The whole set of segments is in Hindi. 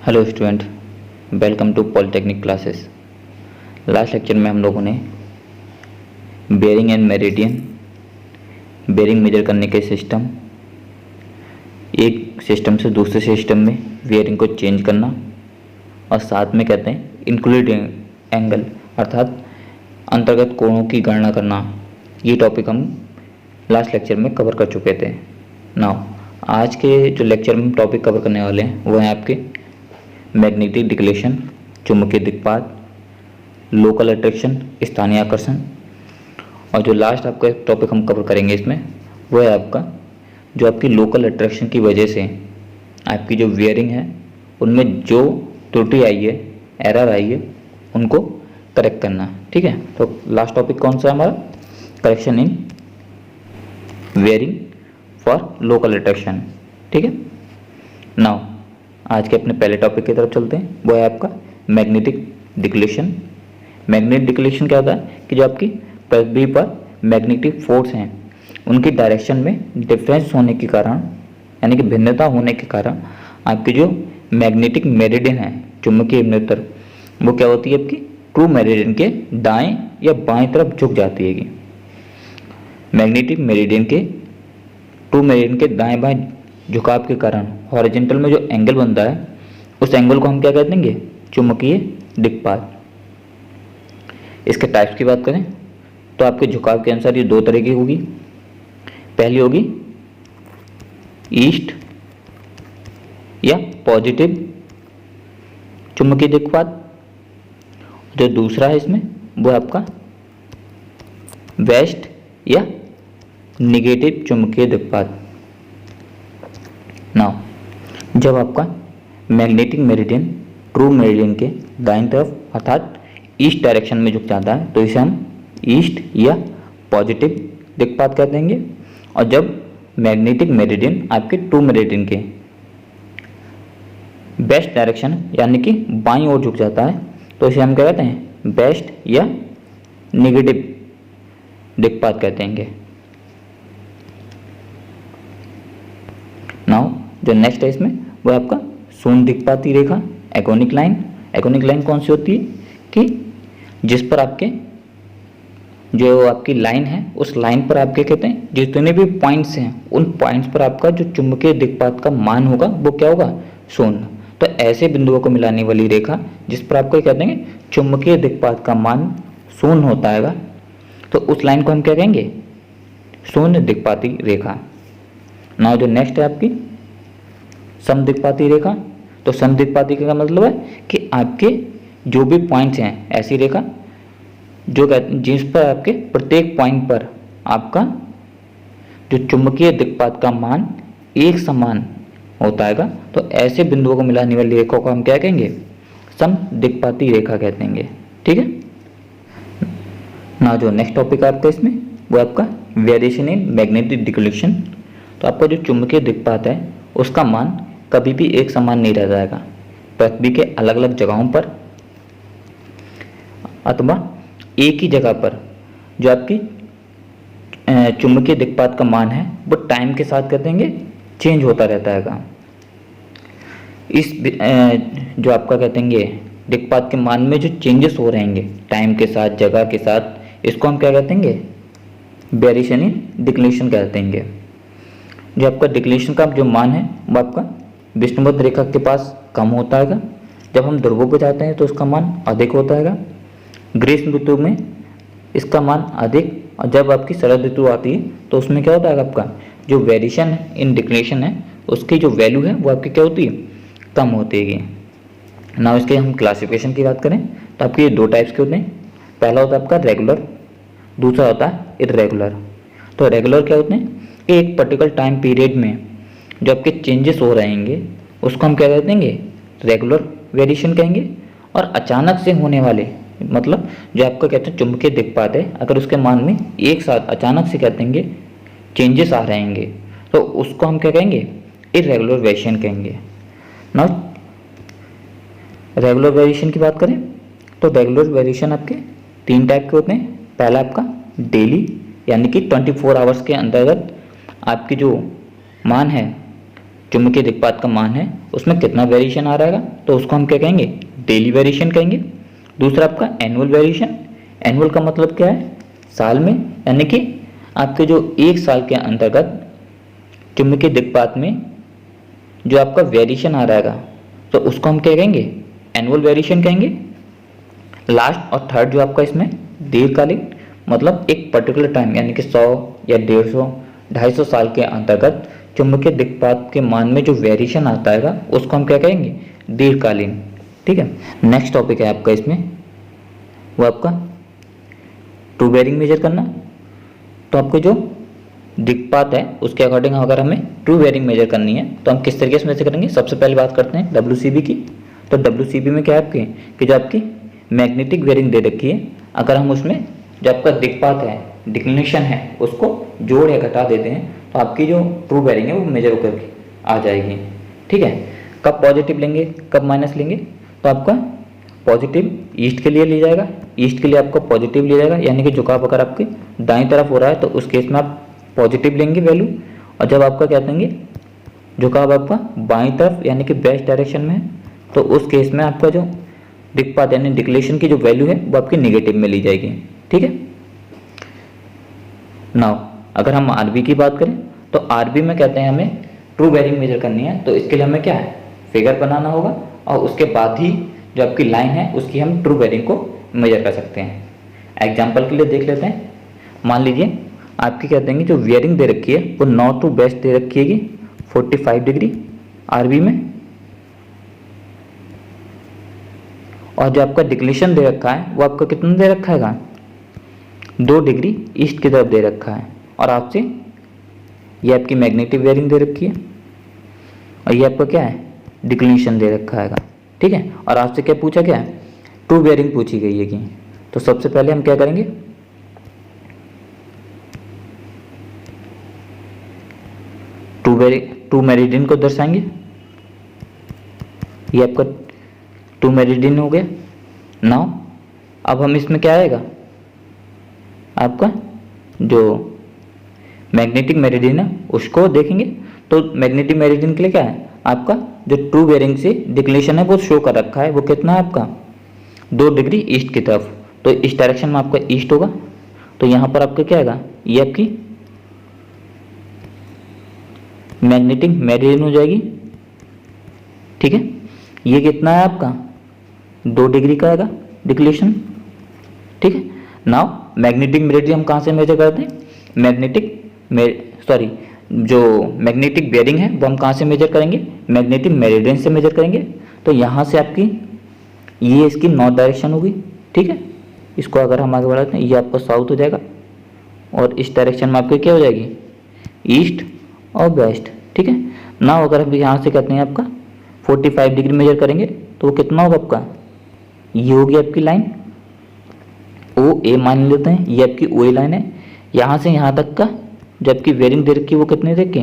Hello student, welcome to polytechnic classes. Last lecture में हम लोगों ने bearing and meridian, bearing measure करने के सिस्टम, एक सिस्टम से दूसरे सिस्टम में बेयरिंग को चेंज करना और साथ में कहते हैं इंक्लूडिंग एंगल अर्थात अंतर्गत कोणों की गणना करना। ये टॉपिक हम लास्ट लेक्चर में कवर कर चुके थे। नाउ आज के जो लेक्चर में हम टॉपिक कवर करने वाले हैं वो हैं आपके मैग्नेटिक डिक्लेशन, चुंबकीय दिक्पात, लोकल अट्रैक्शन, स्थानीय आकर्षण, और जो लास्ट आपका टॉपिक हम कवर करेंगे इसमें वो है आपका जो आपकी लोकल अट्रैक्शन की वजह से आपकी जो वेयरिंग है उनमें जो त्रुटि आई है, एरर आई है, उनको करेक्ट करना। ठीक है, तो लास्ट टॉपिक कौन सा है हमारा? Correction in wearing for local attraction. ठीक है, नाउ आज के अपने पहले टॉपिक की तरफ चलते हैं। वो है आपका मैग्नेटिक डिक्लेशन। मैग्नेटिक डिक्लेशन क्या होता है कि जो आपकी पृथ्वी पर मैग्नेटिक फोर्स हैं उनकी डायरेक्शन में डिफरेंस होने के कारण, यानी कि भिन्नता होने के कारण आपकी जो मैग्नेटिक मेरिडियन है, चुंबकीय विभव, वो क्या होती है आपकी ट्रू मेरिडियन के दाएं या बाएं तरफ झुक जाती है। मैग्नेटिक मेरिडियन के ट्रू मेरिडियन के दाएं बाएं झुकाव के कारण हॉरिजॉन्टल में जो एंगल बनता है उस एंगल को हम क्या कह देंगे? चुंबकीय दिक्पात। इसके टाइप्स की बात करें तो आपके झुकाव के अनुसार ये दो तरह की होगी। पहली होगी ईस्ट या पॉजिटिव चुंबकीय दिक्पात, जो दूसरा है इसमें वो आपका वेस्ट या निगेटिव चुंबकीय दिक्पात। नाउ जब आपका मैग्नेटिक मेरिडियन ट्रू मेरिडियन के दाईं तरफ अर्थात ईस्ट डायरेक्शन में झुक जाता है तो इसे हम ईस्ट या पॉजिटिव दिक्पात कहते हैं। और जब मैग्नेटिक मेरिडियन आपके ट्रू मेरिडियन के वेस्ट डायरेक्शन यानी कि बाईं ओर झुक जाता है तो इसे हम क्या कहते हैं? वेस्ट या निगेटिव दिक्पात कहते हैं। नाउ जो नेक्स्ट है इसमें वो है आपका शून्य दिक्पाती रेखा, एगोनिक लाइन। एगोनिक लाइन कौन सी होती है कि जिस पर आपके जो आपकी लाइन है उस लाइन पर आपके कहते हैं जितने भी पॉइंट्स हैं उन पॉइंट्स पर आपका जो चुंबकीय दिक्पात का मान होगा वो क्या होगा? शून्य। तो ऐसे बिंदुओं को मिलाने वाली रेखा जिस पर आपको कहते हैं चुंबकीय दिक्पात का मान शून्य होता है तो उस लाइन को हम क्या कहेंगे? शून्य दिक्पाती रेखा। नाउ जो नेक्स्ट है आपकी समदिक्पाती रेखा। तो समदिक्पाती का मतलब है कि आपके जो भी पॉइंट्स हैं, ऐसी रेखा जो जिस पर आपके प्रत्येक पॉइंट पर आपका जो चुंबकीय दिक्पात का मान एक समान होता है तो ऐसे बिंदुओं को मिलाने वाली रेखा को हम क्या कहेंगे? समदिक्पाती रेखा कहते हैं। ठीक है, ना जो नेक्स्ट टॉपिक है आपका इसमें वो आपका वेरिएशन इन मैग्नेटिक डिक्लेशन। तो आपका जो चुंबकीय दिक्पात है उसका मान कभी भी एक समान नहीं रह जाएगा। पृथ्वी के अलग अलग जगहों पर अथवा एक ही जगह पर जो आपकी चुंबकीय दिक्पात का मान है वो टाइम के साथ कर देंगे चेंज होता रहता है। इस जो आपका कहते हैं दिक्पात के मान में जो चेंजेस हो रहेंगे टाइम के साथ, जगह के साथ, इसको हम क्या कहते हैं? वेरिएशन इन डिक्लेशन कहते हैं। जो आपका डिक्लेशन का जो मान है वो आपका विषुवत रेखा के पास कम होता है। जब हम ध्रुवों पर जाते हैं तो उसका मान अधिक होता है। ग्रीष्म ऋतु में इसका मान अधिक, और जब आपकी शरद ऋतु आती है तो उसमें क्या होता है आपका जो वेरिएशन इन डिक्लेशन है उसकी जो वैल्यू है वो आपकी क्या होती है? कम होती है। ना इसके हम क्लासिफिकेशन की बात करें तो आपके ये दो टाइप्स के होते हैं। पहला होता है आपका रेगुलर, दूसरा होता है इर्रेगुलर। तो रेगुलर क्या होते हैं कि एक पर्टिकुलर टाइम पीरियड में जो आपके चेंजेस हो रहेंगे उसको हम क्या कहते हैं? रेगुलर वेरिएशन कहेंगे। और अचानक से होने वाले मतलब जो आपका कहते हैं चुंबकीय दिक्पात है, अगर उसके मान में एक साथ अचानक से कहते हैं चेंजेस आ रहेंगे तो उसको हम क्या कहेंगे? इर्रेगुलर वेरिएशन कहेंगे। ना रेगुलर वेरिएशन की बात करें तो रेगुलर वेरिएशन आपके तीन टाइप के होते हैं। पहला आपका डेली यानी कि 24 आवर्स के अंतर्गत आपकी जो मान है चुंबकीय दिक्पात का मान है उसमें कितना वेरिएशन आ रहा है, तो उसको हम क्या कहेंगे, डेली वेरिएशन कहेंगे। दूसरा आपका एनुअल वेरिएशन, एनुअल का मतलब क्या है, साल में, यानी कि आपके जो एक साल के अंतर्गत चुंबकीय दिक्पात में जो आपका वेरिएशन आ रहा है तो उसको हम क्या कहेंगे, एनुअल वेरिएशन कहेंगे। लास्ट और थर्ड जो आपका इसमें दीर्घकालिक, मतलब एक पर्टिकुलर टाइम यानी कि 100 या 150 250 साल के अंतर्गत चुंबकीय दिक्पात के मान में जो वेरिएशन आता है उसको हम क्या कहेंगे, दीर्घकालीन। ठीक है, नेक्स्ट टॉपिक है आपका इसमें वो आपका ट्रू बेयरिंग मेजर करना। तो आपको जो दिक्पात है उसके अकॉर्डिंग अगर हमें ट्रू बेयरिंग मेजर करनी है तो हम किस तरीके से मेजर करेंगे। सबसे पहले बात करते हैं WCB की। तो WCB में क्या है आपके कि जो आपकी मैग्नेटिक बेयरिंग दे रखी है, अगर हम उसमें जो आपका दिक्पात है, डिक्लिनेशन है, उसको जोड़ या घटा देते हैं तो आपकी जो ट्रू बेयरिंग है वो मेजर होकर के आ जाएगी। ठीक है, कब पॉजिटिव लेंगे कब माइनस लेंगे, तो आपका पॉजिटिव ईस्ट के लिए लिया जाएगा, ईस्ट के लिए आपका पॉजिटिव लिया जाएगा, यानी कि झुकाव अगर आपके दाईं तरफ हो रहा है तो उस केस में आप पॉजिटिव लेंगे वैल्यू, और जब आपका क्या देंगे झुकाव आपका बाईं तरफ यानी कि वेस्ट डायरेक्शन में है तो उस केस में आपका जो दिक्पात यानी डिक्लेशन की जो वैल्यू है वो आपकी नेगेटिव में ली जाएगी। ठीक है, नाउ अगर हम आरबी की बात करें तो आरबी में कहते हैं हमें ट्रू बेयरिंग मेजर करनी है, तो इसके लिए हमें क्या है, फिगर बनाना होगा और उसके बाद ही जो आपकी लाइन है उसकी हम ट्रू बेयरिंग को मेजर कर सकते हैं। एग्जाम्पल के लिए देख लेते हैं, मान लीजिए आपकी कहते हैं जो बेयरिंग दे रखी है वो नॉर्थ टू वेस्ट दे रखी है 45 डिग्री आरबी में, और जो आपका डिक्लेशन दे रखा है वो आपका कितना दे रखा है, 2 डिग्री ईस्ट की तरफ दे रखा है, और आपसे ये आपकी मैग्नेटिक बेयरिंग दे रखी है और ये आपका क्या है, डिक्लेशन दे रखा है। ठीक है, और आपसे क्या पूछा गया है, ट्रू बेयरिंग पूछी गई है कि, तो सबसे पहले हम क्या करेंगे, ट्रू मेरिडियन को दर्शाएंगे। ये आपका ट्रू मेरिडियन हो गया। नाउ अब हम इसमें क्या आएगा, आपका जो मैग्नेटिक मेरिडियन है उसको देखेंगे। तो मैग्नेटिक मेरिडियन के लिए क्या है, आपका जो ट्रू बेयरिंग से डिक्लेशन है वो शो कर रखा है, वो कितना है आपका 2 डिग्री ईस्ट की तरफ, तो इस डायरेक्शन में आपका ईस्ट होगा। तो यहाँ पर आपका क्या आएगा, ये आपकी मैग्नेटिक मेरिडियन हो जाएगी। ठीक है, ये कितना है आपका 2 डिग्री का आएगा डिक्लेशन। ठीक है, नाउ मैग्नेटिक मेरिडियन हम कहाँ से मेजर करते हैं, जो मैग्नेटिक बेयरिंग है वो हम कहाँ से मेजर करेंगे, मैग्नेटिक मेरिडियन से मेजर करेंगे। तो यहाँ से आपकी ये इसकी नॉर्थ डायरेक्शन होगी। ठीक है, इसको अगर हम आगे बढ़ाते हैं ये आपका साउथ हो जाएगा और इस डायरेक्शन में आपकी क्या हो जाएगी, ईस्ट और वेस्ट। ठीक है, ना अगर अभी यहाँ से कहते हैं आपका 45 डिग्री मेजर करेंगे तो वो कितना होगा आपका, ये होगी आपकी लाइन ओ ए मान लेते हैं, ये आपकी ओ ए लाइन है। यहाँ से यहाँ तक का जबकि बेयरिंग दे रखी है वो कितने तक के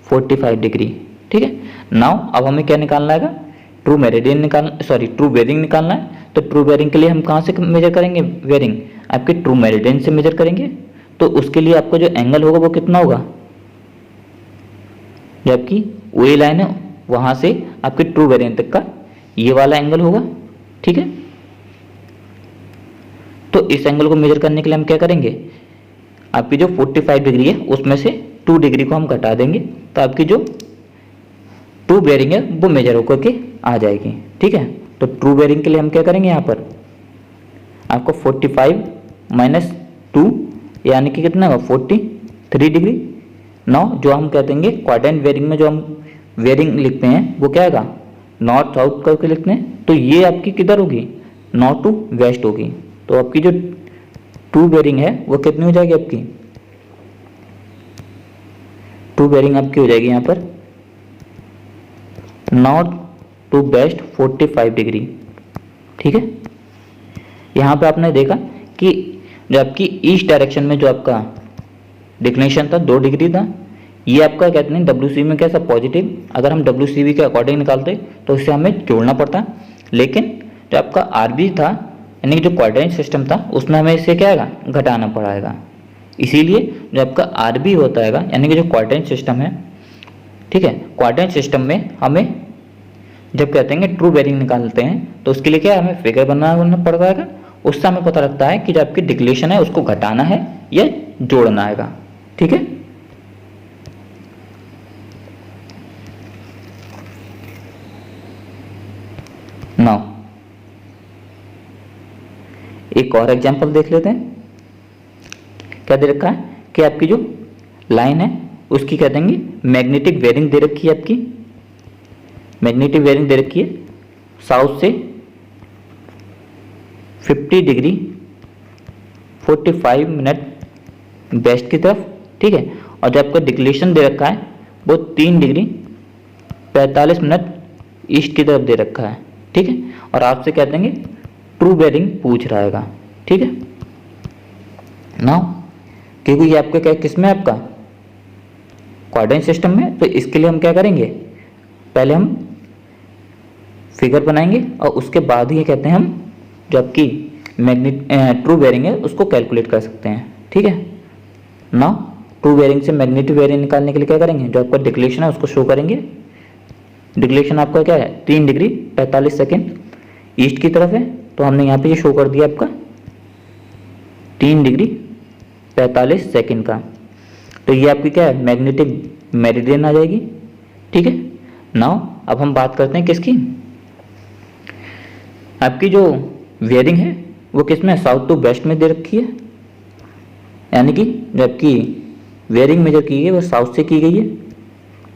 45 डिग्री। ठीक है, नाउ अब हमें क्या निकालना है, ट्रू बेयरिंग निकालना है। तो ट्रू बेयरिंग के लिए हम कहाँ से मेजर करेंगे, बेयरिंग आपके ट्रू मेरिडियन से मेजर करेंगे। तो उसके लिए आपका जो एंगल होगा वो कितना होगा, जबकि ओ ए लाइन है वहां से आपके ट्रू बेयरिंग तक का ये वाला एंगल होगा। ठीक है, तो इस एंगल को मेजर करने के लिए हम क्या करेंगे, आपकी जो 45 डिग्री है उसमें से 2 डिग्री को हम घटा देंगे तो आपकी जो ट्रू बेयरिंग है वो मेजर होकर के आ जाएगी। ठीक है, तो ट्रू बेयरिंग के लिए हम क्या करेंगे, यहाँ पर आपको 45 माइनस 2 यानी कि कितना होगा 43 डिग्री। नाउ जो हम कहते हैं क्वाड्रेंट बेयरिंग में जो हम बेयरिंग लिखते हैं वो क्या आएगा, नॉर्थ साउथ करके लिखते हैं। तो ये आपकी किधर होगी, नॉर्थ टू वेस्ट होगी। तो आपकी जो ट्रू बेयरिंग है वो कितनी हो जाएगी, आपकी ट्रू बेयरिंग आपकी हो जाएगी यहाँ पर नॉर्थ टू वेस्ट 45 डिग्री। ठीक है, यहाँ पे आपने देखा कि जो आपकी ईस्ट डायरेक्शन में जो आपका डिक्लेशन था 2 डिग्री था, ये आपका कहते हैं WCB में कैसा पॉजिटिव। अगर हम WCB के अकॉर्डिंग निकालते तो इससे हमें जोड़ना पड़ता, लेकिन जो आपका RB था यानी कि जो क्वाड्रेंट सिस्टम था उसमें हमें इससे क्या आएगा, घटाना पड़ेगा। इसीलिए जो आपका RB होता है यानी कि जो क्वाड्रेंट सिस्टम है ठीक है। कोऑर्डिनेट सिस्टम में हमें जब कहते हैं ट्रू बेयरिंग निकालते हैं तो उसके लिए क्या है, हमें फिगर बनाना पड़ता है। उससे हमें पता लगता है कि जो आपकी डिक्लेशन है उसको घटाना है या जोड़ना है। ठीक है। नाउ एक और एग्जांपल देख लेते हैं। क्या दे रखा है कि आपकी जो लाइन है उसकी क्या देंगे, मैग्नेटिक बेयरिंग दे रखी है। आपकी मैग्नेटिक बेयरिंग दे रखी है साउथ से 50 डिग्री 45 मिनट वेस्ट की तरफ। ठीक है। और जो आपका डिक्लेशन दे रखा है वो 3 डिग्री 45 मिनट ईस्ट की तरफ दे रखा है। ठीक है। और आपसे क्या देंगे, ट्रू बेयरिंग पूछ रहा है। ठीक है। नाउ क्योंकि ये आपका क्या किस में, आपका कोऑर्डिनेट सिस्टम में, तो इसके लिए हम क्या करेंगे, पहले हम फिगर बनाएंगे और उसके बाद ही कहते हैं हम जो आपकी ट्रू बेयरिंग है उसको कैलकुलेट कर सकते हैं। ठीक है। नाउ ट्रू बेयरिंग से मैग्नेटिक बेयरिंग निकालने के लिए क्या करेंगे, जो आपका डिक्लेशन है उसको शो करेंगे। डिक्लेशन आपका क्या है, 3 डिग्री 45 सेकेंड ईस्ट की तरफ है, तो हमने यहाँ पे ये शो कर दिया आपका 3 डिग्री 45 सेकेंड का। तो ये आपकी क्या है, मैग्नेटिक मेरिडियन आ जाएगी। ठीक है। नाउ अब हम बात करते हैं किसकी, आपकी जो वेयरिंग है वो किस में, साउथ टू वेस्ट में दे रखी है। यानी कि जो आपकी वेयरिंग मेजर की गई है वो साउथ से की गई है।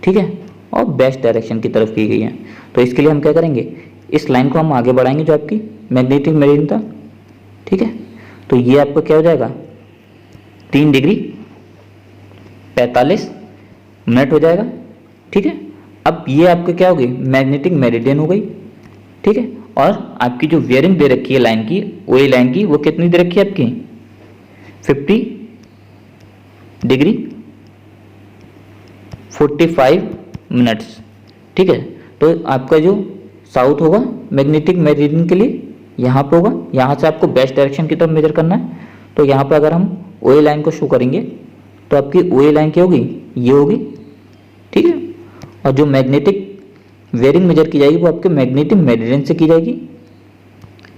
ठीक है। और वेस्ट डायरेक्शन की तरफ की गई है। तो इसके लिए हम क्या करेंगे, इस लाइन को हम आगे बढ़ाएंगे जो आपकी मैग्नेटिक मेरिडियन था। ठीक है। तो ये आपको क्या हो जाएगा, 3 डिग्री 45 मिनट हो जाएगा। ठीक है। अब ये आपके क्या होगी, मैग्नेटिक मेरिडियन हो गई। ठीक है। और आपकी जो वेयरिंग दे रखी है लाइन की, वही लाइन की वो कितनी दे रखी है आपकी, 50 डिग्री 45 मिनट्स। ठीक है। तो आपका जो साउथ होगा मैग्नेटिक मेरिडियन के लिए यहाँ पे होगा, यहाँ से आपको वेस्ट डायरेक्शन की तरफ मेजर करना है। तो यहाँ पे अगर हम ओए लाइन को शो करेंगे तो आपकी ओए लाइन क्या होगी, ये होगी। ठीक है। और जो मैग्नेटिक वेयरिंग मेजर की जाएगी वो आपके मैग्नेटिक मेरिडियन से की जाएगी।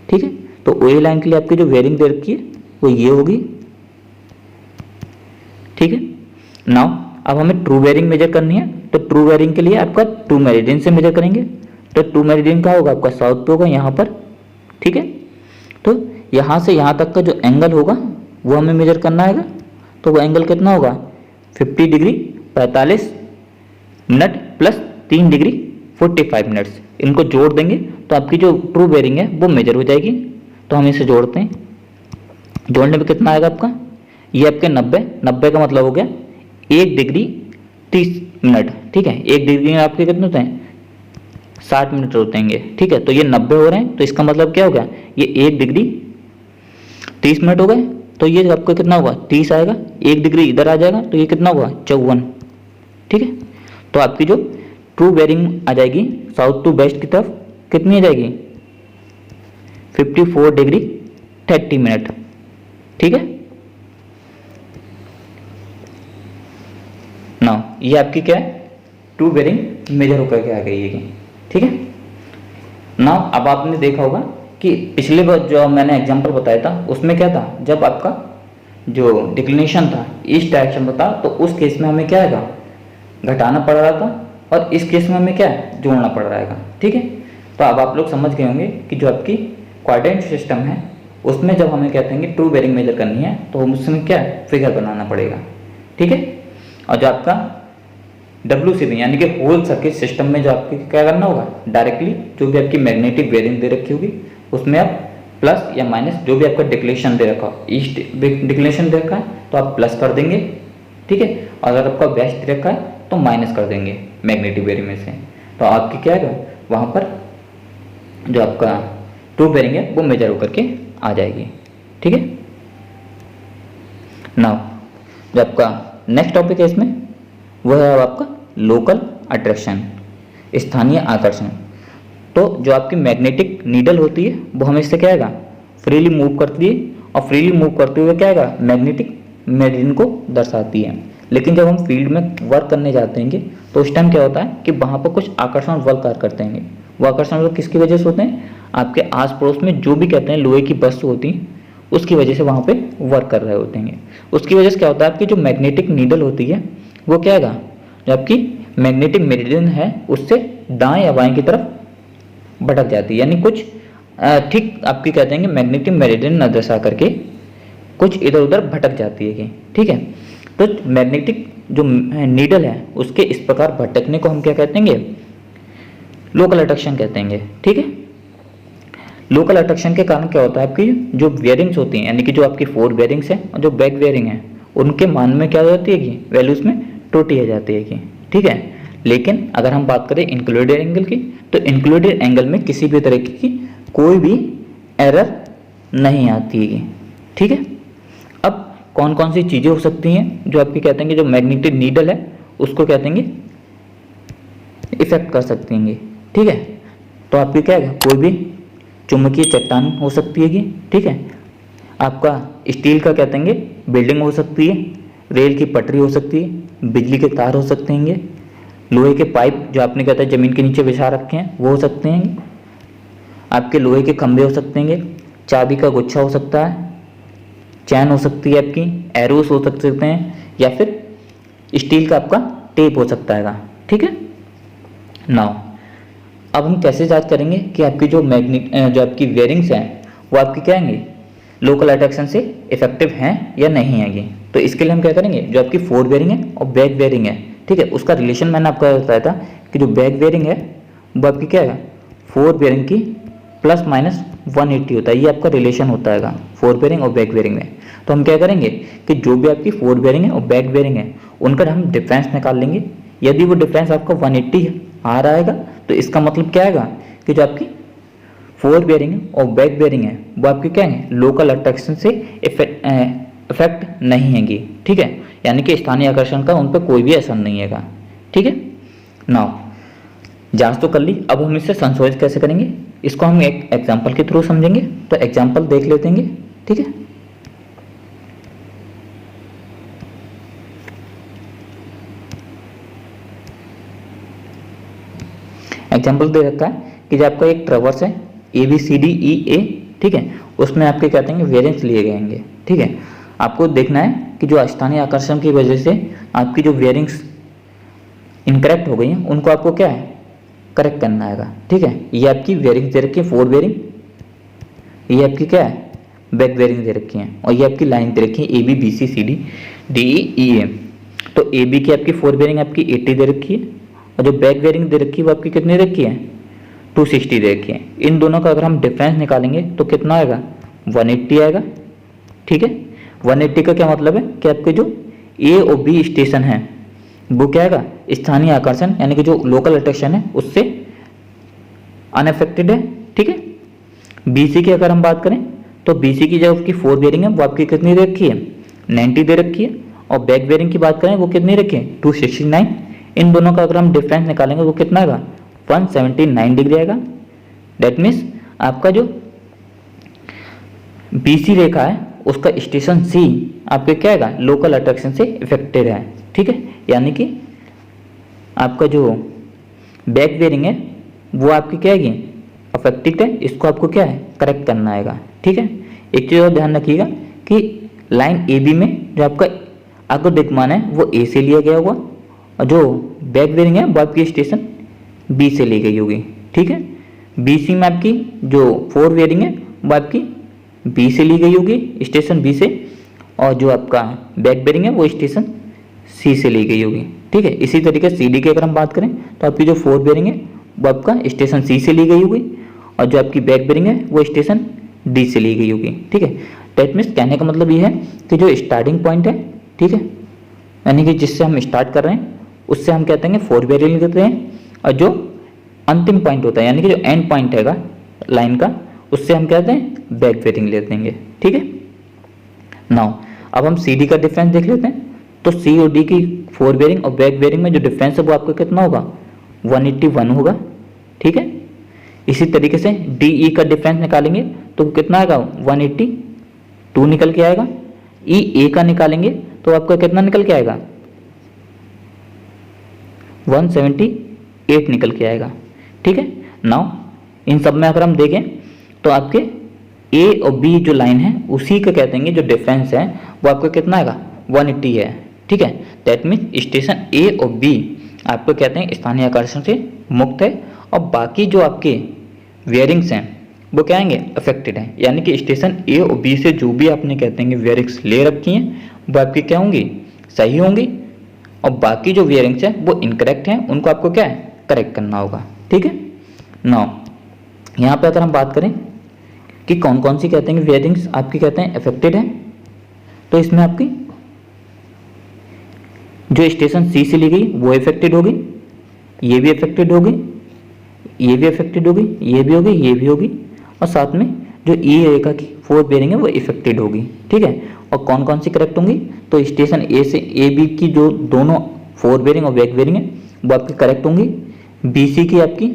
ठीक है। तो ओए लाइन के लिए आपकी जो वेयरिंग दे रखी है वो ये होगी। ठीक है। नाउ अब हमें ट्रू वेयरिंग मेजर करनी है, तो ट्रू वेयरिंग के लिए आपका ट्रू मेरिडियन से मेजर करेंगे। तो ट्रू मेरिडियन का होगा आपका साउथ पे होगा यहाँ पर। ठीक है। तो यहाँ से यहाँ तक का जो एंगल होगा वो हमें मेजर करना है। तो वो एंगल कितना होगा, 50 degree 45 minute plus 3 degree 45 minutes. इनको जोड़ देंगे तो आपकी जो ट्रू बेयरिंग है वो मेजर हो जाएगी। तो हम इसे जोड़ते हैं, जोड़ने पे कितना आएगा आपका, ये आपके 90 का मतलब हो गया 1 डिग्री 30 मिनट। ठीक है। 1 डिग्री में आपके कितने होते हैं, 60 मिनट होते हैं। ठीक है। तो ये 90 हो रहे हैं, तो इसका मतलब क्या हो गया, ये 1 डिग्री 30 मिनट हो गए। तो ये आपको कितना होगा, 30 आएगा। 1 डिग्री इधर आ जाएगा तो ये कितना होगा, 54। ठीक है। तो आपकी जो ट्रू बेयरिंग आ जाएगी साउथ टू वेस्ट की तरफ कितनी आ जाएगी, 54 डिग्री 30 मिनट। ठीक है। नाउ ये आपकी क्या है, ट्रू बेयरिंग मेजर होकर के आ गई है। ठीक है। नाउ अब आपने देखा होगा कि पिछले बार जो मैंने एग्जांपल बताया था उसमें क्या था, जब आपका जो डिक्लिनेशन था ईस्ट डायरेक्शन था तो उस केस में हमें क्या आएगा, घटाना पड़ रहा था, और इस केस में हमें क्या है, जोड़ना पड़ रहा है। ठीक है। तो अब आप लोग समझ गए होंगे कि जो आपकी कोऑर्डिनेट सिस्टम है उसमें जब हमें कहते हैं कि ट्रू बेयरिंग मेजर करनी है तो हम उसमें क्या है, फिगर बनाना पड़ेगा। ठीक है। और जो आपका WCB यानी कि होल सर्किट सिस्टम में जो आपको क्या करना होगा, डायरेक्टली जो भी आपकी मैग्नेटिक बेयरिंग दे रखी होगी उसमें आप प्लस या माइनस जो भी आपका डिक्लेशन दे रखा हो, ईस्ट डिक्लेशन दे रखा है तो आप प्लस कर देंगे। ठीक है। और अगर आपका वेस्ट दे रखा है तो माइनस कर देंगे मैग्नेटिक बेयरिंग में से। तो आपकी क्या है, वहाँ पर जो आपका ट्रू बेयरिंग है वो मेजर होकर के आ जाएगी। ठीक है। नाउ जो आपका नेक्स्ट टॉपिक है इसमें वो है आपका लोकल अट्रैक्शन, स्थानीय आकर्षण। तो जो आपकी मैग्नेटिक नीडल होती है वो हमेशा क्या आएगा, फ्रीली मूव करती है, और फ्रीली मूव करते हुए क्या आएगा, मैग्नेटिक मेरिडियन को दर्शाती है। लेकिन जब हम फील्ड में वर्क करने जाते हैं तो उस टाइम क्या होता है कि वहाँ पर कुछ आकर्षण बल कार्य करते हैं। वो आकर्षण बल किसकी वजह से होते हैं? आपके आस पड़ोस में जो भी कहते हैं लोहे की वस्तु होती है उसकी वजह से वहाँ पे वर्क कर रहे होते हैं। उसकी वजह से क्या होता है, आपकी जो मैग्नेटिक नीडल होती है वो क्या है, जो आपकी मैग्नेटिक मेरिडियन है उससे दाएं या बाएं की तरफ भटक जाती है। यानी कुछ ठीक आपकी कहते हैं कि मैग्नेटिक मेरिडियन न दर्शा करके कुछ इधर उधर भटक जाती है। ठीक है, तो मैग्नेटिक जो नीडल है उसके इस प्रकार भटकने को हम क्या कहते हैं? लोकल अट्रैक्शन कहते हैं। ठीक है, लोकल अट्रैक्शन के कारण क्या होता है, आपकी जो बेयरिंग्स होती हैं यानी कि जो आपकी फोर बेयरिंग्स हैं और जो बैक बेयरिंग है उनके मान में क्या हो जाती है कि वैल्यूज में त्रुटि आ जाती है कि। ठीक है, लेकिन अगर हम बात करें इंक्लूडेड एंगल की, तो इंक्लूडेड एंगल में किसी भी तरह की कोई भी एरर नहीं आती है। ठीक है, अब कौन कौन सी चीज़ें हो सकती हैं जो आपकी कहते हैं कि जो मैग्नेटिक नीडल है उसको कहते हैं इफेक्ट कर सकती हैं। ठीक है, तो आपकी क्या है, कोई भी चुंबकीय चट्टान हो सकती है। ठीक है, आपका स्टील का कहते हैं बिल्डिंग हो सकती है, रेल की पटरी हो सकती है, बिजली के तार हो सकते हैं, लोहे के पाइप जो आपने कहता है ज़मीन के नीचे बिछा रखे हैं वो हो सकते हैं, आपके लोहे के खंभे हो सकते हैं, चाबी का गुच्छा हो सकता है, चैन हो सकती है, आपकी एरोस हो सकते हैं, या फिर स्टील का आपका टेप हो सकता है। ठीक है, नाउ अब हम कैसे जांच करेंगे कि आपकी जो जो आपकी बेयरिंग्स हैं वो आपकी क्या आएंगे, लोकल अट्रैक्शन से इफेक्टिव हैं या नहीं आएंगे। तो इसके लिए हम क्या करेंगे, जो आपकी फोर बेयरिंग है और बैक बेयरिंग है, ठीक है, उसका रिलेशन मैंने आपको बताया था कि जो बैक बेयरिंग है वो आपकी क्या है, फोर बेयरिंग की प्लस माइनस 180 होता है। ये आपका रिलेशन होता है फोर बेयरिंग और बैक बेयरिंग में। तो हम क्या करेंगे कि जो भी आपकी फोर बेयरिंग है और बैक बेयरिंग है उनका हम डिफरेंस निकाल लेंगे। यदि वो डिफरेंस आपका 180 आ रहा आएगा तो इसका मतलब क्या आएगा कि जो आपकी फोर बेयरिंग है और बैक बेयरिंग है वो आपकी क्या है, लोकल अट्रैक्शन से इफेक्ट नहीं हैगी। ठीक है, यानी कि स्थानीय आकर्षण का उन पर कोई भी असर नहीं है। ठीक है, नाउ जांच तो कर ली, अब हम इसे संशोधित कैसे करेंगे इसको हम एक एग्जांपल के थ्रू समझेंगे। तो एग्जांपल देख लेते हैं। ठीक है, एग्जाम्पल दे रखा है कि जो आपका एक ट्रैवर्स है ABCDEA, ठीक है, उसमें आपके कहते हैं वेरिएंस लिए गए हैं। ठीक है, आपको देखना है कि जो स्थानीय आकर्षण की वजह से आपकी जो वेरिंग्स इनकरेक्ट हो गई हैं उनको आपको क्या है, करेक्ट करना है। ठीक है, ये आपकी वेरिंग दे रखी है फोर बेयरिंग, ये आपकी क्या है, बैक बेयरिंग दे रखी है, और ये आपकी लाइन दे रखी है ABBCCDDEE। तो AB की आपकी फोर बेयरिंग आपकी 80 दे रखी है और जो बैक बेयरिंग दे रखी है वो आपकी कितनी रखी है, 260 दे रखी है। इन दोनों का अगर हम डिफरेंस निकालेंगे तो कितना आएगा, 180 आएगा। ठीक है, 180 का क्या मतलब है कि आपके जो A और B स्टेशन है वो क्या आएगा, स्थानीय आकर्षण यानी कि जो लोकल अट्रैक्शन है उससे अनअफेक्टेड है। ठीक है, BC की अगर हम बात करें तो BC की जो आपकी फोर बेयरिंग है वो आपकी कितनी दे रखी है, 90 दे रखी है, और बैक बेयरिंग की बात करें वो कितनी रखी है, 269। इन दोनों का अगर हम डिफरेंस निकालेंगे वो कितना आएगा, 179 डिग्री आएगा। दैट मीन्स आपका जो BC रेखा है उसका स्टेशन C आपके क्या आएगा, लोकल अट्रैक्शन से इफेक्टेड है। ठीक है, यानी कि आपका जो बैक बेयरिंग है वो आपकी क्या है, अफेक्टेड है, इसको आपको क्या है, करेक्ट करना आएगा। ठीक है, एक चीज़ और ध्यान रखिएगा कि लाइन AB में जो आपका अग्र दिक्मान है वो A से लिया गया होगा और जो बैक बेयरिंग है वो आपकी स्टेशन B से ली गई होगी। ठीक है, BC में आपकी जो फोर बेयरिंग है वो आपकी B से ली गई होगी, स्टेशन B से, और जो आपका बैक बेयरिंग है वो स्टेशन C से ली गई होगी। ठीक है, इसी तरीके से CD की अगर हम बात करें तो आपकी जो फोर बेयरिंग है वो आपका स्टेशन C से ली गई होगी और जो आपकी बैक बेयरिंग है वो स्टेशन D से ली गई होगी। ठीक है, दैट मीन्स कहने का मतलब ये है कि जो स्टार्टिंग पॉइंट है, ठीक है, यानी कि जिससे हम स्टार्ट कर रहे हैं उससे हम कहते हैं फोर बेयरिंग लेते हैं, और जो अंतिम पॉइंट होता है यानी कि जो एंड पॉइंट हैगा लाइन का उससे हम कहते हैं बैक बेयरिंग लेते हैं। ठीक है, नाउ अब हम CD का डिफरेंस देख लेते हैं। तो C और D की फोर बेयरिंग और बैक बेयरिंग में जो डिफरेंस है वो आपको कितना होगा, 181 होगा। ठीक है, इसी तरीके से DE का डिफरेंस निकालेंगे तो कितना आएगा, 182 निकल के आएगा। EA का निकालेंगे तो आपका कितना निकल के आएगा, 178 निकल के आएगा। ठीक है, नाउ इन सब में अगर हम देखें तो आपके ए और बी जो लाइन है उसी का कहते हैं जो डिफरेंस है वो आपका कितना आएगा, 180 है। ठीक है, दैट मीन्स स्टेशन ए और बी आपको कहते हैं स्थानीय आकर्षण से मुक्त है, और बाकी जो आपके वेयरिंग्स हैं वो क्या आएंगे, अफेक्टेड हैं। यानी कि स्टेशन ए और बी से जो भी आपने कहते हैं वेयरिंग्स ले रखी हैं वो आपकी क्या होंगी, सही होंगी, और बाकी जो वेयरिंग्स हैं वो इनकरेक्ट हैं, उनको आपको क्या है, करेक्ट करना होगा। ठीक है, नाउ यहाँ पे अगर हम बात करें कि कौन कौन सी कहते हैं वेयरिंग्स आपकी कहते हैं अफेक्टेड हैं, तो इसमें आपकी जो स्टेशन सी से ली गई वो अफेक्टेड होगी, ये भी अफेक्टेड होगी, ये भी अफेक्टेड होगी, ये भी होगी, ये भी होगी, और साथ में जो ई रेखा की 4 बेयरिंग है वो इफेक्टेड होगी। ठीक है, और कौन कौन सी करेक्ट होंगी, तो स्टेशन ए से ए बी की जो दोनों 4 बेयरिंग और बैक बेयरिंग है वो आपकी करेक्ट होंगी। बी सी की आपकी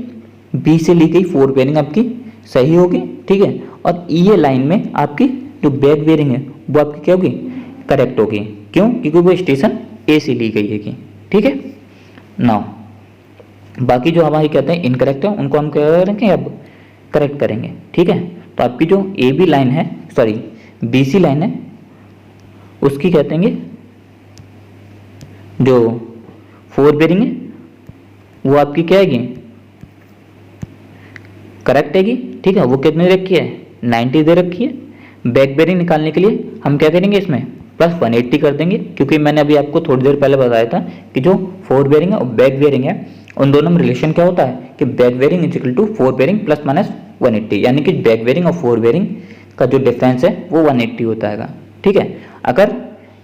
बी से ली गई 4 बेयरिंग आपकी सही होगी। ठीक है, और ई लाइन में आपकी जो बैक बेयरिंग है वो आपकी क्या होगी, करेक्ट होगी। क्यों, क्योंकि वो स्टेशन ए से ली गई है कि। ठीक है, नाउ बाकी जो हमारी कहते हैं इनकरेक्ट है उनको हम क्या करेंगे, अब करेक्ट करेंगे। ठीक है, तो आपकी जो ए बी लाइन है, सॉरी बी सी लाइन है, उसकी कहते हैं जो 4 बेयरिंग है वो आपकी क्या आएगी, करेक्ट हैगी। ठीक है, वो कितने दे रखी है, 90 दे रखी है। बैक बेयरिंग निकालने के लिए हम क्या करेंगे, इसमें प्लस 180 कर देंगे, क्योंकि मैंने अभी आपको थोड़ी देर पहले बताया था कि जो 4 बेयरिंग है और बैक बेयरिंग है उन दोनों में रिलेशन क्या होता है कि back bearing is equal to 4 bearing plus minus 180, यानी कि बैक बेयरिंग और 4 बेयरिंग का जो डिफरेंस है वो 180 होता है। ठीक है, अगर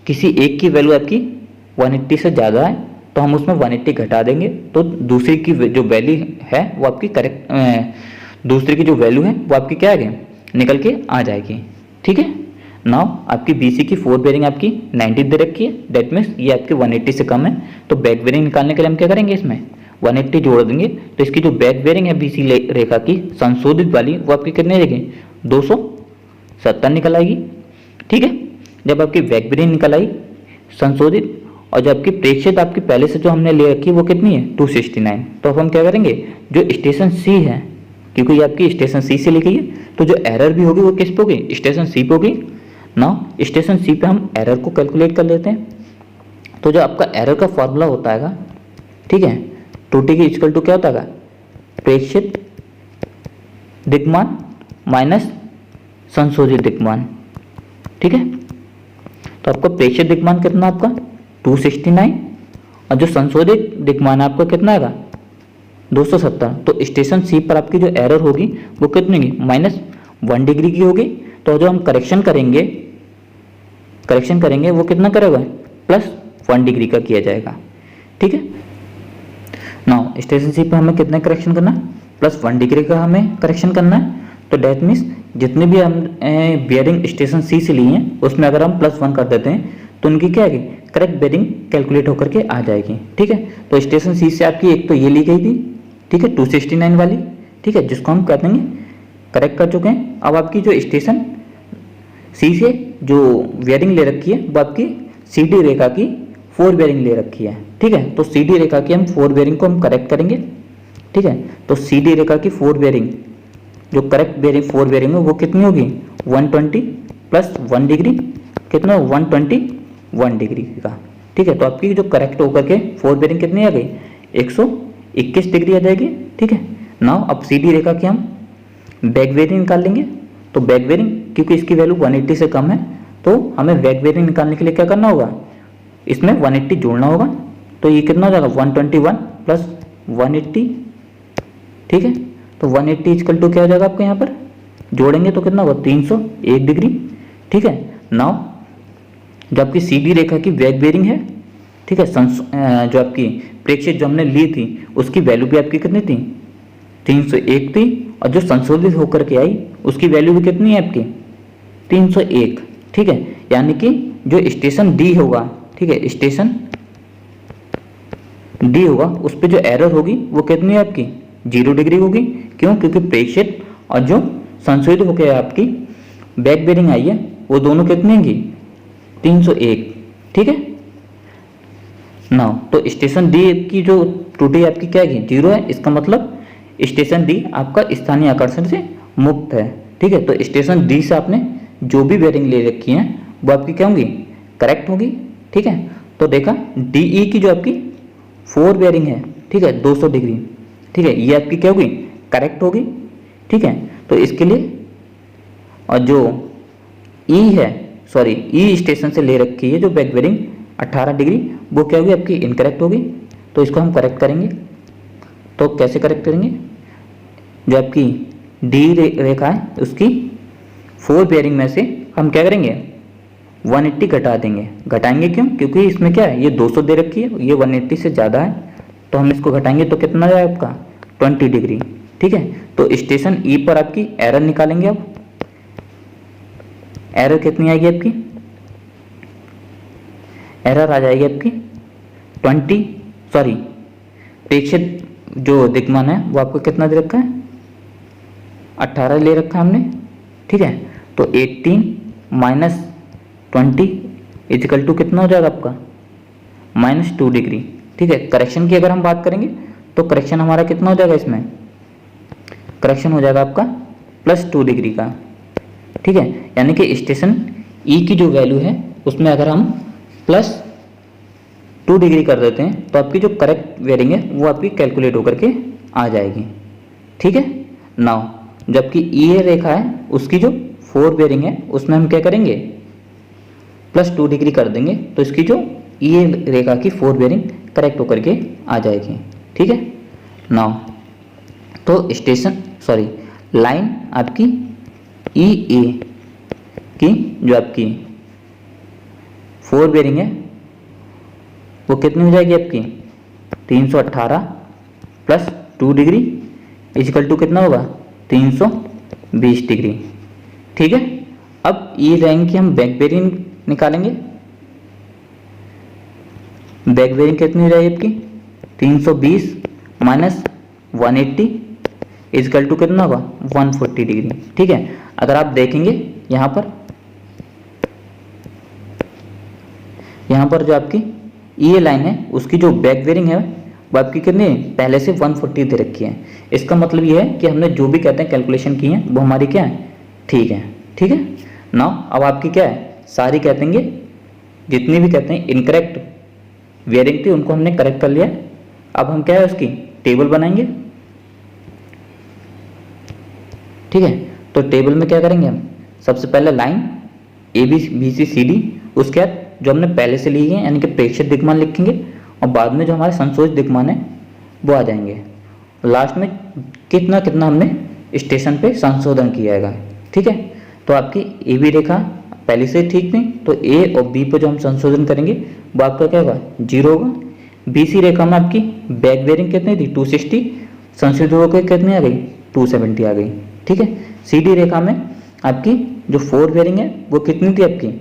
किसी एक की वैल्यू आपकी 180 से ज़्यादा है तो हम उसमें 180 घटा देंगे, तो दूसरी की जो वैल्यू है वो आपकी करेक्ट, दूसरी की जो वैल्यू है वो आपकी क्या आएगी, निकल के आ जाएगी। ठीक है, नाउ आपकी बीसी की 4 बेयरिंग आपकी 90 दे रखी है, दैट मीन्स ये आपकी 180 से कम है, तो बैक बेयरिंग निकालने के लिए हम क्या करेंगे, इसमें 180 जोड़ देंगे, तो इसकी जो बैक बेयरिंग है बीसी रेखा की संशोधित वाली वो आपकी कितनी रहेगी, 270 निकल आएगी। ठीक है, जब आपकी बैक बेयरिंग निकल आई संशोधित, और जो आपकी प्रेक्षित आपकी पहले से जो हमने ले रखी है वो कितनी है, 269, तो अब हम क्या करेंगे, जो स्टेशन सी है, क्योंकि ये आपकी स्टेशन सी से ली गई है, तो जो एरर भी होगी वो किस पे होगी, स्टेशन सी पे होगी ना। स्टेशन सी पे हम एरर को कैलकुलेट कर लेते हैं, तो जो आपका एरर का फॉर्मूला होता है, ठीक है, त्रुटि की इक्वल टू क्या होता है, प्रेक्षित दिक्मान माइनस संशोधित दिक्मान। ठीक है, तो आपका प्रेक्षित दिक्मान कितना आपका 269, और जो संशोधित दिक्मान आपका कितना आएगा 270। तो स्टेशन सी पर आपकी जो एरर होगी वो कितनी होगी, -1 डिग्री की होगी। तो जो हम करेक्शन करेंगे वो कितना करेगा, +1 डिग्री का किया जाएगा। ठीक है, नाउ स्टेशन सी पर हमें कितने करेक्शन करना है, +1 डिग्री का हमें करेक्शन करना है। तो डेट मीन्स जितने भी हम बेयरिंग स्टेशन सी से लिए हैं उसमें अगर हम +1 कर देते हैं तो उनकी क्या आएगी, करेक्ट बेयरिंग कैलकुलेट होकर के आ जाएगी। ठीक है, तो स्टेशन सी से आपकी एक तो ये ली गई थी, ठीक है, 269 वाली, ठीक है, जिसको हम कहते हैं करेक्ट कर चुके हैं। अब आपकी जो स्टेशन सी से जो बेयरिंग ले रखी है वो आपकी सी डी रेखा की 4 बेयरिंग ले रखी है। ठीक है, तो सी डी रेखा की हम 4 बेयरिंग को हम करेक्ट करेंगे। ठीक है, तो सी डी रेखा की 4 बेयरिंग जो करेक्ट बेयरिंग 4 बेयरिंग है वो कितनी होगी, 120 + 1 डिग्री, कितना 121 डिग्री का। ठीक है, तो आपकी जो करेक्ट होकर के 4 बेयरिंग कितनी आ गई, 121 डिग्री आ जाएगी। ठीक है, नाउ अब सी डी रेखा की हम बैक बेयरिंग निकाल लेंगे। तो बैक बेयरिंग क्योंकि इसकी वैल्यू 180 से कम है तो हमें बैक बेयरिंग निकालने के लिए क्या करना होगा, इसमें 180 जोड़ना होगा। तो ये कितना हो जाएगा, 121 + 180। ठीक है, तो 180 इक्वल टू क्या हो जाएगा आपको, यहाँ पर जोड़ेंगे तो कितना होगा, 301 डिग्री। ठीक है, नाउ जो आपकी सी डी रेखा की बैक बेयरिंग है, ठीक है, जो आपकी प्रेक्षित जो हमने ली थी उसकी वैल्यू भी आपकी कितनी थी, 301 थी, और जो संशोधित होकर के आई उसकी वैल्यू भी कितनी है आपकी, 301। ठीक है, यानी कि जो स्टेशन डी होगा, ठीक है, स्टेशन डी होगा उस पर जो एरर होगी वो कितनी है आपकी, 0 डिग्री होगी। क्यों, क्योंकि प्रेक्षित और जो संशोधित होकर आपकी बैक बेयरिंग आई है वो दोनों कितनी होंगी, 301। ठीक है, नाउ तो स्टेशन डी की जो त्रुटि आपकी क्या है, 0 है। इसका मतलब स्टेशन डी आपका स्थानीय आकर्षण से मुक्त है। ठीक है, तो स्टेशन डी से आपने जो भी बेयरिंग ले रखी है वो आपकी क्या होंगी, करेक्ट होगी। ठीक है, तो देखा डीई की जो आपकी 4 बेयरिंग है, ठीक है, 200 डिग्री, ठीक है, ये आपकी क्या होगी, करेक्ट होगी। ठीक है, तो इसके लिए और जो ई है, सॉरी ई स्टेशन से ले रखी है जो बैक बेयरिंग 18 डिग्री, वो क्या होगी आपकी, इनकरेक्ट होगी। तो इसको हम करेक्ट करेंगे। तो कैसे करेक्ट करेंगे, जो आपकी डी रेखा है उसकी 4 बेयरिंग में से हम क्या करेंगे, 180 घटा देंगे। घटाएंगे क्यों, क्योंकि इसमें क्या है, ये 200 दे रखी है, ये 180 से ज़्यादा है, तो हम इसको घटाएंगे तो कितना जाए आपका, 20 डिग्री। ठीक है, तो स्टेशन ई पर आपकी एरर निकालेंगे। अब एरर कितनी आएगी आपकी, एरर आ जाएगी आपकी 20, सॉरी प्रेक्षित जो दिक्मान है वो आपको कितना दे रखा है, 18 ले रखा है हमने। ठीक है, तो 18 माइनस 20 इजिकल टू कितना हो जाएगा आपका, -2 डिग्री। ठीक है, करेक्शन की अगर हम बात करेंगे तो करेक्शन हमारा कितना हो जाएगा, इसमें करेक्शन हो जाएगा आपका +2 डिग्री का। ठीक है, यानी कि स्टेशन ई की जो वैल्यू है उसमें अगर हम +2 डिग्री कर देते हैं तो आपकी जो करेक्ट बेयरिंग है वो आपकी कैलकुलेट होकर के आ जाएगी। ठीक है, नाउ जबकि ई रेखा है उसकी जो 4 बेयरिंग है उसमें हम क्या करेंगे, +2 डिग्री कर देंगे, तो इसकी जो ई रेखा की 4 बेयरिंग करेक्ट होकर के आ जाएगी। ठीक है, नाउ तो स्टेशन सॉरी लाइन आपकी ई ए की जो आपकी 4 बेयरिंग है वो कितनी हो जाएगी आपकी, 318 + 2 डिग्री इजिकल टू कितना होगा, 320 डिग्री। ठीक है, अब ई लाइन की हम बैक बेयरिंग निकालेंगे। बैक बेयरिंग कितनी हो जाएगी आपकी, 320 माइनस 180 इजिकल टू कितना होगा, 140 डिग्री। ठीक है, अगर आप देखेंगे यहाँ पर जो आपकी ये लाइन है उसकी जो बैक बेयरिंग है वो आपकी कितनी पहले से 140 दे रखी है। इसका मतलब ये है कि हमने जो भी कहते हैं कैलकुलेशन की है वो हमारी क्या है, ठीक है। ठीक है, नाउ अब आपकी क्या है, सारी कहते हैं जितनी भी कहते हैं इनकरेक्ट बेयरिंग थी उनको हमने करेक्ट कर लिया। अब हम क्या है उसकी टेबल बनाएंगे। ठीक है, तो टेबल में क्या करेंगे हम, सबसे पहले लाइन ABCD, उसके बाद जो हमने पहले से ली है यानी कि प्रेक्षित दिक्मान लिखेंगे और बाद में जो हमारे संशोधित दिक्मान है वो आ जाएंगे। लास्ट में कितना कितना हमने स्टेशन पे संशोधन किया है। ठीक है, तो आपकी AB रेखा पहले से ठीक थी, तो A और B पे जो हम संशोधन करेंगे वो आपका क्या होगा, 0 होगा। BC रेखा में आपकी बैक बेयरिंग कितनी थी, 260, संशोधित होकर कितनी आ गई, 270 आ गई। ठीक है, CD रेखा में आपकी जो 4 बेयरिंग है वो कितनी थी आपकी,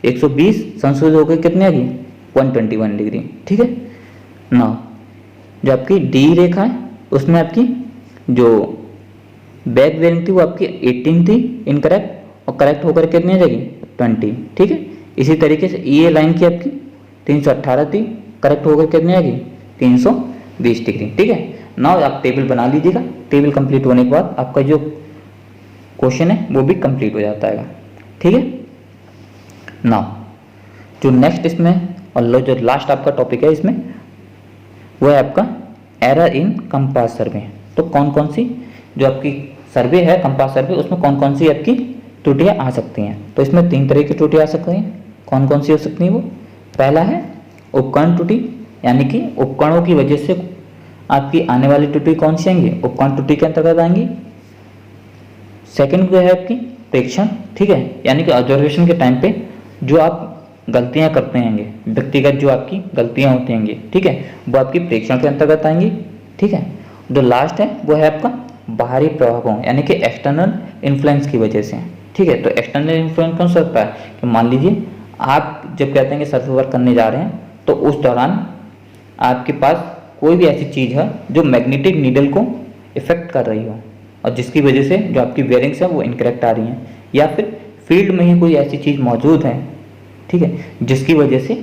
120, संशोधित होकर कितनी आ गई, 121 डिग्री। ठीक है, ना जो आपकी D रेखा है उसमें आपकी जो बैक बेयरिंग थी वो आपकी 18 थी इनकरेक्ट, और करेक्ट होकर कितनी आ जाएगी, 20। ठीक है, इसी तरीके से ये लाइन की आपकी 318 थी, करेक्ट होकर कितनी आ गई, 320 डिग्री। ठीक है, नाउ आप टेबल बना लीजिएगा। टेबल कंप्लीट होने के बाद आपका जो क्वेश्चन है वो भी कंप्लीट हो जाता है। ठीक है, नाउ जो नेक्स्ट इसमें और जो लास्ट आपका टॉपिक है इसमें वो है आपका एरर इन कंपास सर्वे। तो कौन कौन सी जो आपकी सर्वे है कंपास सर्वे उसमें कौन कौन सी आपकी त्रुटियां आ सकती हैं। तो इसमें 3 तरह की त्रुटियां आ सकती हैं। कौन कौन सी हो सकती हैं वो, पहला है उपकरण त्रुटि, यानी कि उपकरणों की वजह से आपकी आने वाली त्रुटि कौन सी आएंगी, उपकरण त्रुटि के अंतर्गत आएंगी। सेकंड जो है आपकी प्रेक्षण, ठीक है, यानी कि ऑब्जर्वेशन के टाइम पे जो आप गलतियां करते हैं, व्यक्तिगत जो आपकी गलतियां होती हैं, ठीक है, वो आपकी प्रेक्षण के अंतर्गत आएंगी। ठीक है, जो लास्ट है वो है आपका बाहरी प्रभावों, यानी कि एक्सटर्नल इन्फ्लुएंस की वजह से। ठीक है, तो एक्सटर्नल इन्फ्लुएंस कौन सा होता है कि मान लीजिए आप जब कहते हैं कि सर्वे वर्क करने जा रहे हैं तो उस दौरान आपके पास कोई भी ऐसी चीज़ है जो मैग्नेटिक नीडल को इफेक्ट कर रही हो और जिसकी वजह से जो आपकी बेयरिंग्स है वो इनकरेक्ट आ रही हैं, या फिर फील्ड में ही कोई ऐसी चीज़ मौजूद है, ठीक है, जिसकी वजह से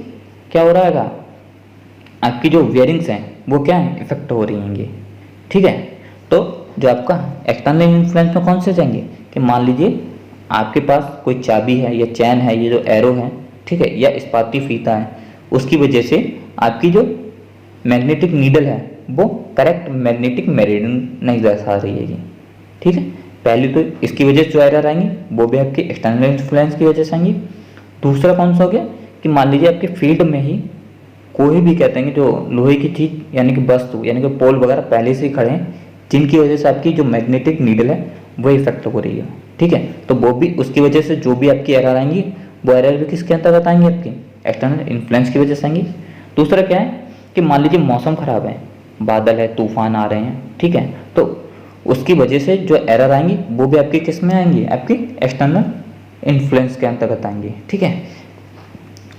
क्या हो रहा है आपकी जो वेयरिंग्स हैं वो क्या है, इफेक्ट हो रही हैं, ठीक है। तो जो आपका एक्सटर्नल इन्फ्लुएंस में कौन से जाएंगे कि मान लीजिए आपके पास कोई चाबी है या चैन है, ये जो एरो है, ठीक है, या इस्पाती फीता है, उसकी वजह से आपकी जो मैग्नेटिक नीडल है वो करेक्ट मैग्नेटिक मेरिडियन नहीं दर्शा रही है, ठीक है। पहली तो इसकी वजह से जो एरर आएंगी वो भी आपकी एक्सटर्नल इन्फ्लुएंस की वजह से आएंगी। दूसरा कौन सा हो गया कि मान लीजिए आपके फील्ड में ही कोई भी कहते हैं कि जो लोहे की चीज यानी कि वस्तु यानी कि पोल वगैरह पहले से ही खड़े हैं, जिनकी वजह से आपकी जो मैग्नेटिक नीडल है वो इफेक्ट हो रही है, ठीक है। तो वो भी उसकी वजह से जो भी आपकी एरर आएंगी वो एरर भी किसके अंतर्गत आएंगी, आपकी एक्सटर्नल इन्फ्लुएंस की वजह से आएंगी। दूसरा क्या है कि मान लीजिए मौसम खराब है, बादल है, तूफान आ रहे हैं, ठीक है, तो उसकी वजह से जो एरर आएंगी वो भी आपकी किस में आएंगी, आपकी एक्सटर्नल इन्फ्लुएंस के अंतर्गत आएंगी, ठीक है।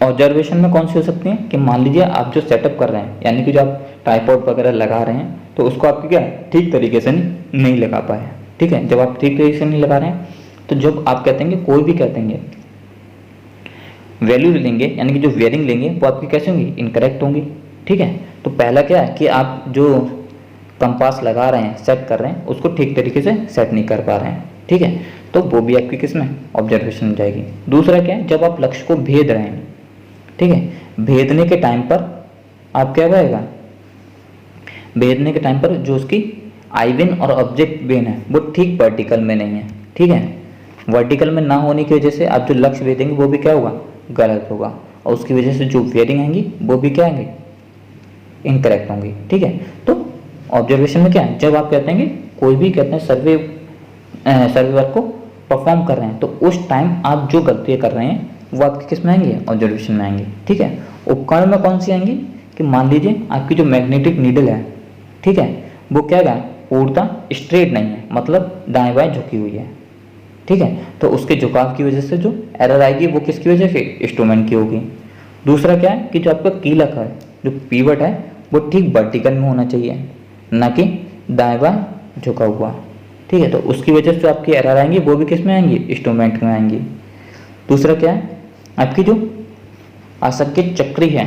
ऑब्जर्वेशन में कौन सी हो सकती हैं कि मान लीजिए आप जो सेटअप कर रहे हैं यानी कि जो आप ट्राइपॉड वगैरह लगा रहे हैं तो उसको आपकी क्या ठीक तरीके से नहीं लगा पाए, ठीक है। जब आप ठीक तरीके से नहीं लगा रहे हैं तो जब आप कहते हैं कोई भी कहते हैं वैल्यू लेंगे यानी कि जो वेयरिंग लेंगे वो आपकी कैसे होंगी, इनकरेक्ट होंगी, ठीक है। तो पहला क्या है कि आप जो कंपास लगा रहे हैं, सेट कर रहे हैं, उसको ठीक तरीके से सेट नहीं कर पा रहे हैं, ठीक है, तो वो भी आपकी किस में ऑब्जर्वेशन में जाएगी। दूसरा क्या है, जब आप लक्ष्य को भेद रहे हैं, ठीक है, भेदने के टाइम पर आप क्या रहेगा, भेदने के टाइम पर जो उसकी आई वेन और ऑब्जेक्ट वेन है वो ठीक वर्टिकल में नहीं है, ठीक है। वर्टिकल में ना होने की वजह से आप जो लक्ष्य भेदेंगे वो भी क्या होगा, गलत होगा, और उसकी वजह से जो वेयरिंग आएंगी वो भी क्या आएंगी, इनकरेक्ट होंगी, ठीक है। तो ऑब्जर्वेशन में क्या है, जब आप कहते हैं कि कोई भी कहते हैं सर्वे वर्क को परफॉर्म कर रहे हैं तो उस टाइम आप जो गलतियाँ कर रहे हैं वो आपके किस में आएंगे, ऑब्जर्वेशन में आएंगे, ठीक है। उपकरण में कौन सी आएंगी कि मान लीजिए आपकी जो मैग्नेटिक नीडल है, ठीक है, वो क्या है, पूर्णतः स्ट्रेट नहीं है, मतलब दाएं बाएं झुकी हुई है, ठीक है। तो उसके झुकाव की वजह से जो एरर आएगी वो किसकी वजह से, इंस्ट्रूमेंट की होगी। दूसरा क्या है कि जो आपका कीलक है, जो पीवट है वो ठीक वर्टिकल में होना चाहिए, ना कि दाएं बाएं झुका हुआ, ठीक है। तो उसकी वजह से जो आपकी एरर आएंगी वो भी किस में आएंगी, इंस्ट्रूमेंट में आएंगी। दूसरा क्या है, आपकी जो आसंकित चक्री है,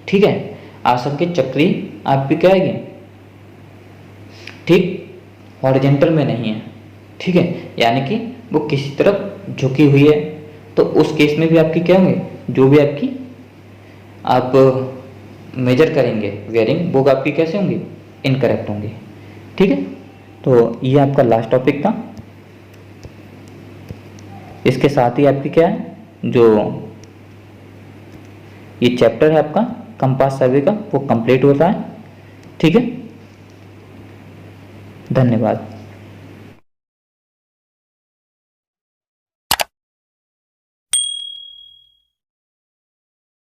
ठीक है, आसंकित चक्री आपकी क्या आएगी, ठीक हॉरिजॉन्टल में नहीं है, ठीक है, यानी कि वो किसी तरफ झुकी हुई है, तो उस केस में भी आपकी क्या होंगे, जो भी आपकी आप मेजर करेंगे वेयरिंग वो आपकी कैसे होंगी, इनकरेक्ट होंगी, ठीक है। तो ये आपका लास्ट टॉपिक था। इसके साथ ही आपकी क्या है, जो ये चैप्टर है आपका कंपास सर्वे का वो कंप्लीट होता है, ठीक है। धन्यवाद।